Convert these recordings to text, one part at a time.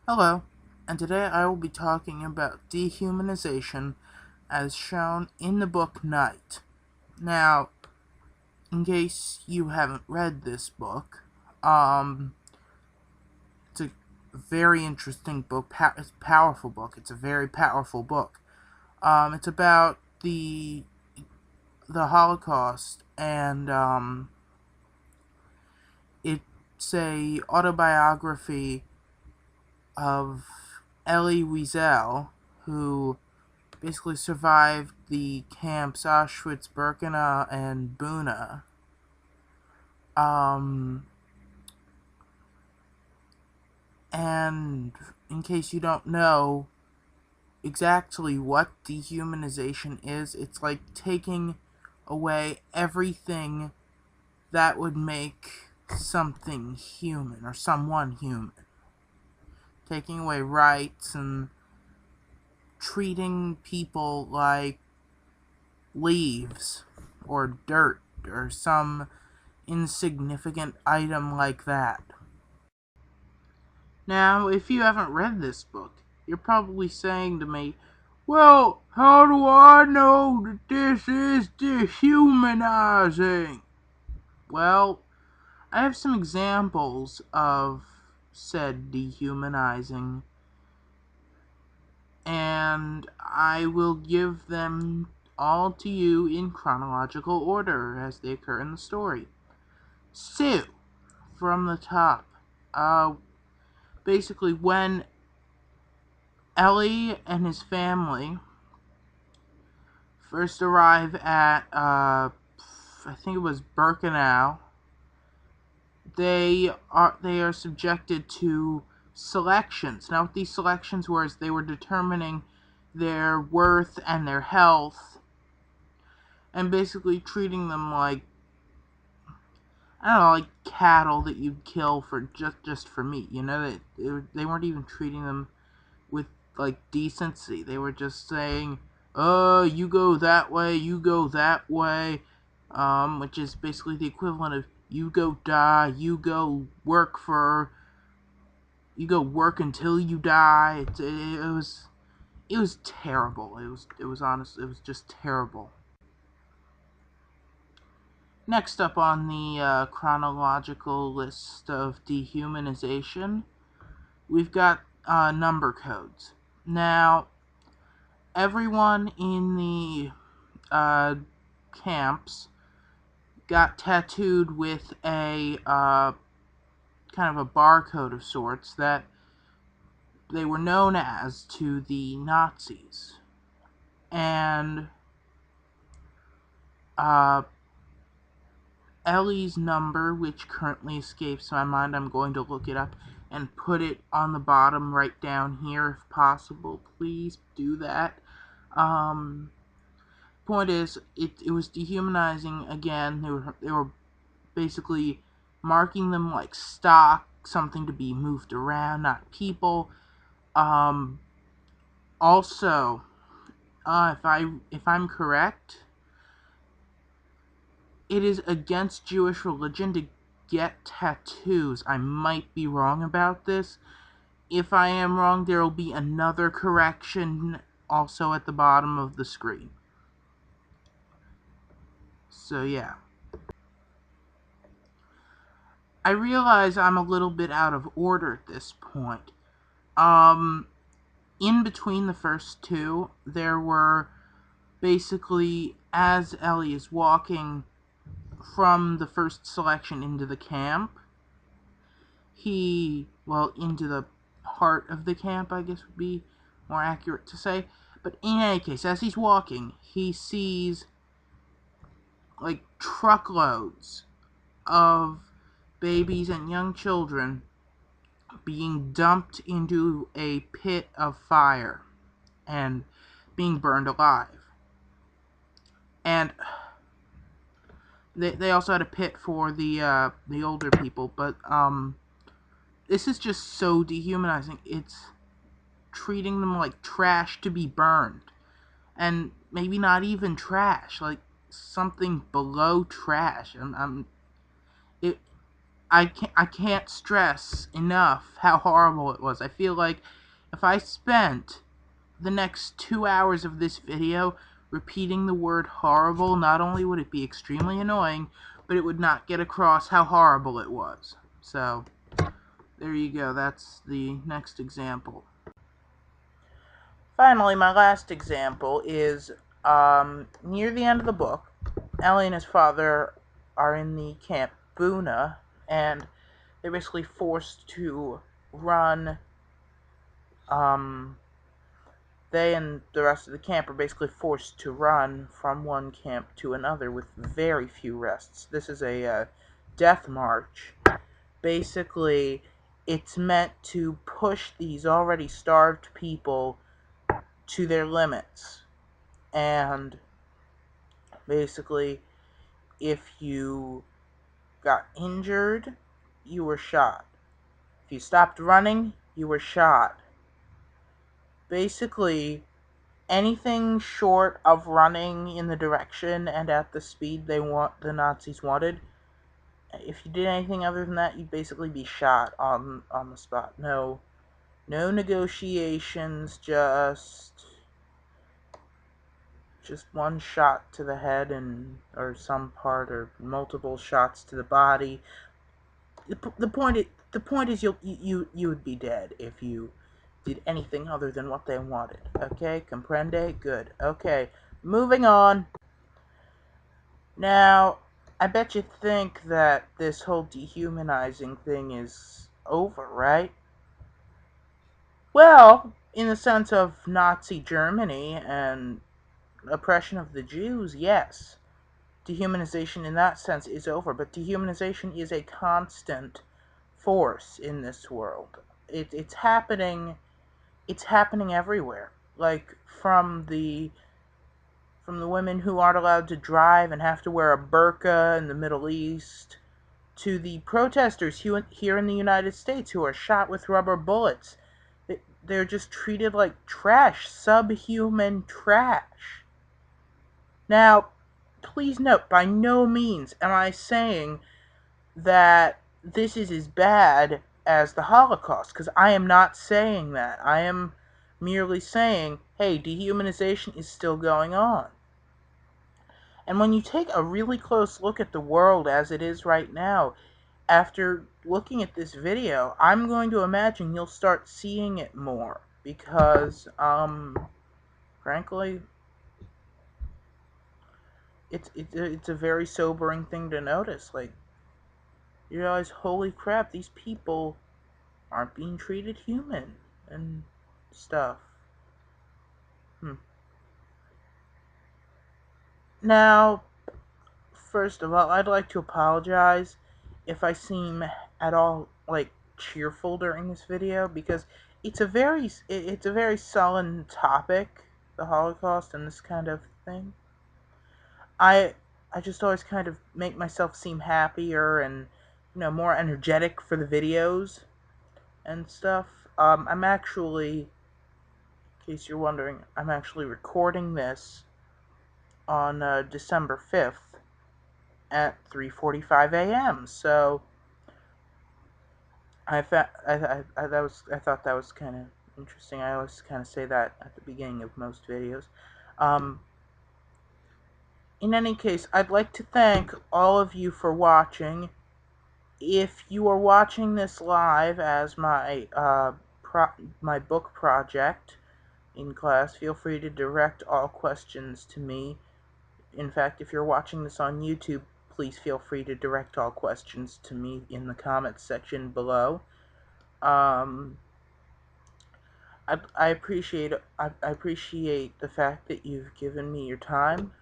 Hello, and today I will be talking about dehumanization as shown in the book Night. Now, in case you haven't read this book, it's a very interesting book. It's a powerful book. It's a very powerful book. It's about the Holocaust, and it's a autobiography of Elie Wiesel, who basically survived the camps Auschwitz, Birkenau, and Buna. Um, and in case you don't know exactly what dehumanization is, it's like taking away everything that would make something human or someone human. Taking away rights and treating people like leaves or dirt or some insignificant item like that. Now, if you haven't read this book, you're probably saying to me, well, how do I know that this is dehumanizing? Well, I have some examples of said dehumanizing, and I will give them all to you in chronological order as they occur in the story. Sue, from the top. Uh, Basically, when Elie and his family first arrive at, I think it was Birkenau, they are subjected to selections. Now, what these selections were is they were determining their worth and their health, and basically treating them like, I don't know, like cattle that you'd kill for just for meat. You know, they weren't even treating them with like decency. They were just saying, you go that way, you go that way," which is basically the equivalent of "you go die, you go work until you die." It was terrible. It was honest. It was just terrible. Next up on the chronological list of dehumanization, we've got number codes. Now, everyone in the camps got tattooed with a kind of a barcode of sorts that they were known as to the Nazis. And uh, Ellie's number, which currently escapes my mind, I'm going to look it up and put it on the bottom right down here if possible. Please do that. Um, Point is, it was dehumanizing again. They were basically marking them like stock, something to be moved around, not people. Um, Also, if I'm correct, it is against Jewish religion to get tattoos. I might be wrong about this. If I am wrong, there will be another correction also at the bottom of the screen. So yeah. I realize I'm a little bit out of order at this point. Um, in between the first two, there were basically, as Ellie is walking from the first selection into the camp, into the heart of the camp, I guess would be more accurate to say. But in any case, as he's walking, he sees like truckloads of babies and young children being dumped into a pit of fire and being burned alive. And they also had a pit for the older people, but this is just so dehumanizing. It's treating them like trash to be burned, and maybe not even trash, like something below trash. It. I can't stress enough how horrible it was. I feel like if I spent the next 2 hours of this video repeating the word horrible, not only would it be extremely annoying, but it would not get across how horrible it was. So, there you go. That's the next example. Finally, my last example is near the end of the book. Ellie and his father are in the Camp Buna, and they're basically forced to run. They and the rest of the camp are basically forced to run from one camp to another with very few rests. This is a death march. Basically, it's meant to push these already starved people to their limits. And basically, if you got injured, you were shot. If you stopped running, you were shot. Basically, anything short of running in the direction and at the speed the Nazis wanted, if you did anything other than that, you'd basically be shot on the spot. No negotiations, just one shot to the head or some part, or multiple shots to the body. The point is you would be dead if you did anything other than what they wanted. Okay, comprende? Good. Okay, moving on. Now, I bet you think that this whole dehumanizing thing is over, right? Well, in the sense of Nazi Germany and oppression of the Jews, yes. Dehumanization in that sense is over, but dehumanization is a constant force in this world. It's happening everywhere. Like from the women who aren't allowed to drive and have to wear a burqa in the Middle East, to the protesters here in the United States who are shot with rubber bullets. They're just treated like trash, subhuman trash. Now, please note, by no means am I saying that this is as bad as the Holocaust, because I am not saying that. I am merely saying, hey, dehumanization is still going on. And when you take a really close look at the world as it is right now, after looking at this video, I'm going to imagine you'll start seeing it more, because, frankly, it's a very sobering thing to notice. Like, you realize, holy crap, these people aren't being treated human and stuff. Now, first of all, I'd like to apologize if I seem at all, like, cheerful during this video, because it's a very sullen topic, the Holocaust and this kind of thing. I just always kind of make myself seem happier and, more energetic for the videos and stuff. I'm actually, in case you're wondering, I'm actually recording this on December 5th at 3:45 a.m. So I thought that was kind of interesting. I always kind of say that at the beginning of most videos. In any case, I'd like to thank all of you for watching. If you are watching this live as my my book project in class, feel free to direct all questions to me. In fact, if you're watching this on YouTube, please feel free to direct all questions to me in the comments section below. I appreciate the fact that you've given me your time,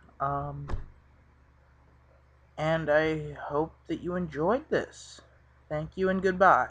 and I hope that you enjoyed this. Thank you and goodbye.